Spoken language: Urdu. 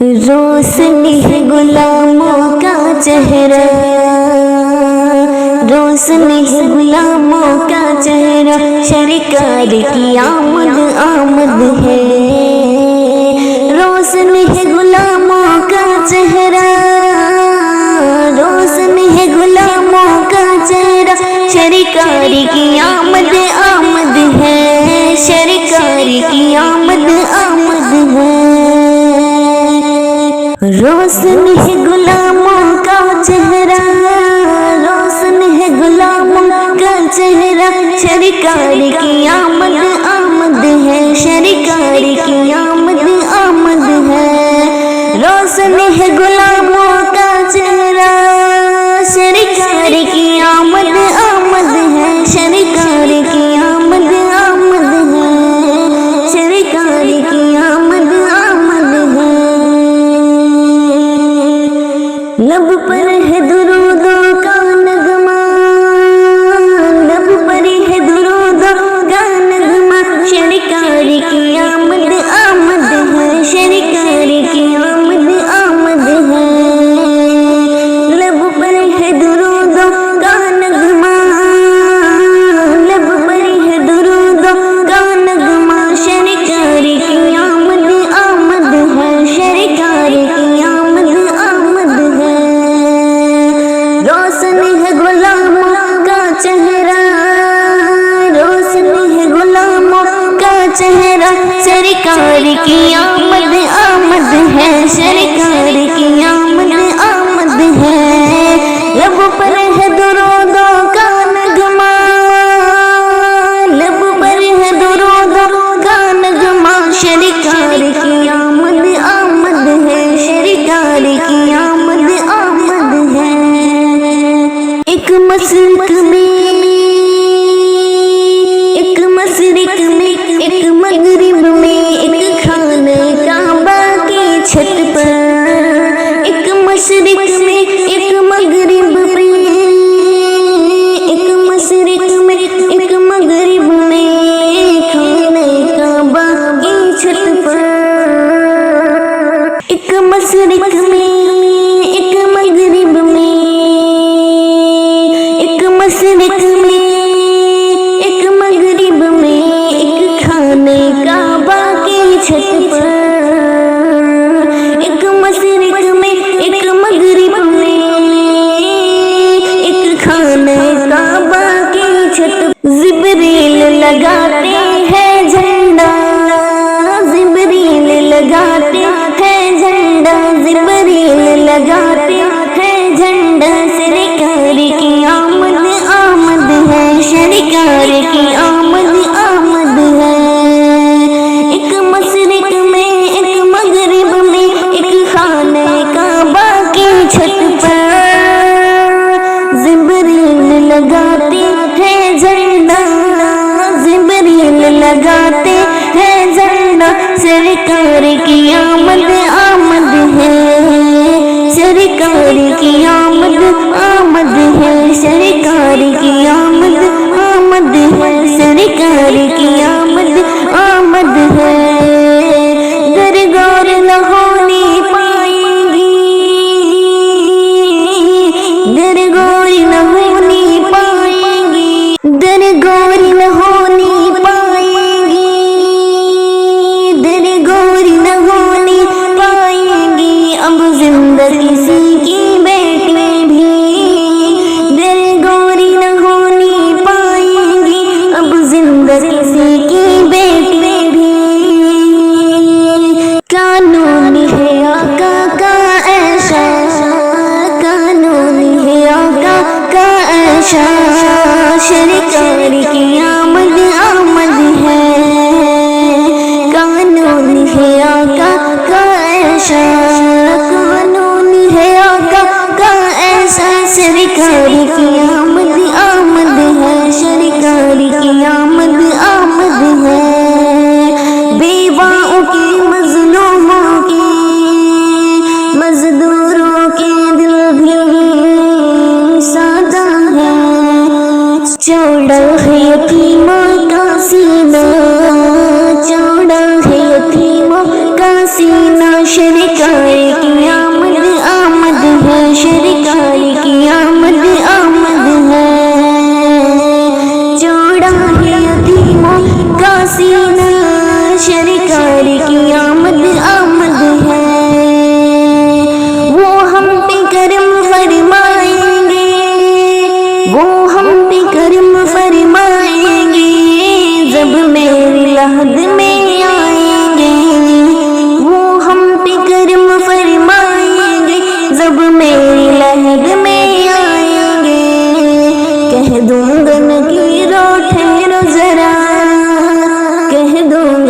روشنی ہے غلاموں کا چہرہ، روشنی ہے غلاموں کا چہرہ، سرکار کی آمد آمد ہے۔ روشنی ہے غلاموں کا چہرہ، روشنی ہے غلاموں کا چہرہ، سرکار کی آمد آمد ہے، سرکار کی آمد آمد ہے۔ روشن ہے غلاموں کا چہرہ، روشن ہے غلاموں کا چہرہ، سرکار کی آمد آمد ہے، سرکار کی آمد آمد ہے۔ روشن ہے غلاموں کا چہرہ، سرکار کی آمد آمد ہے، سرکار کی آمد آمد ہے، سرکار کی آمد آمد ہے۔ لب پر ہے درودوں کا نغمہ، لب پر ہے درودوں کا نغمہ، سرکار کی آمد آمد ہے، سرکار کی آمد آمد ہے۔ لب پر ہے درودوں کا نغمہ، لب پر ہے درودوں کا نغمہ، سرکار کی آمد آمد ہے، سرکار کی آمد آمد ہے۔ روشن ہے غلاموں کا چہرہ، روشن ہے غلاموں کا چہرہ، سرکار کی آمد آمد ہے، سرکار کی آمد آمد ہے۔ لب پر ہے درودوں کا نغمہ، لب پر ہے درودوں کا نغمہ، سرکار کی آمد آمد ہے، سرکار کی آمد آمد ہے۔ ایک مشرق میں، ایک مشرق میں، ایک مغرب میں، ایک خانہ کعبہ کی چھت پر، ایک مشرق میں، ایک مغرب میں، ایک مشرق میں، ایک مغرب میں، خانہ کعبہ کی چھت پر، ایک مشرق میں، ایک مغرب میں، ایک مشرق میں، ایک مغرب میں، ایک خانہ کعبہ کی چھت پر، ایک مشرق میں، ایک مغرب میں، ایک خانہ کعبہ کی چھت پر۔ جبریل لگاتے ہیں جھنڈا، جبریل لگاتے ہیں جھنڈا، جبریل لگاتے ہیں جھنڈا، سرکار کی آمد آمد ہے، سرکار کی آمد آمد ہے۔ ایک مشرق میں، ایک مغرب میں، ایک خانہ کعبہ کی چھت پر، جبریل لگاتے ہیں جھنڈا، جبریل لگاتے ہیں جھنڈا، سرکار کی آمد آمد ہے، سرکار کی آمد آمد ہے، سرکار کی آمد آمد ہے، سرکار کی آمد آمد ہے۔ درگور نہ ہونی پائیں گی، درگور نہ ہونی پائیں گی، درگور نہ ہونی پائیں گی، درگور نہ ہونی پائیں گی، اب زندہ کسی کی بیٹی بھی، درگور نہ ہونی پائیں گی، اب زندہ کسی کی بیٹی بھی۔ قانون ہے آقا کا ایسا، قانون ہے آقا کا ایسا، سرکار کی آمد آمد ہے۔ قانون ہے آقا کا ایسا، قانون ہے آقا کا ایسا، سرکار کی آمد آمد ہے، سرکار کی آمد آمد ہے۔ بیواؤں کی، مظلوموں کی، مزدوروں کے دل بھی سادہ ہے، چوڑا ہے یتیموں کا سینہ، چوڑا ہے یتیموں کا سینہ، شرکائے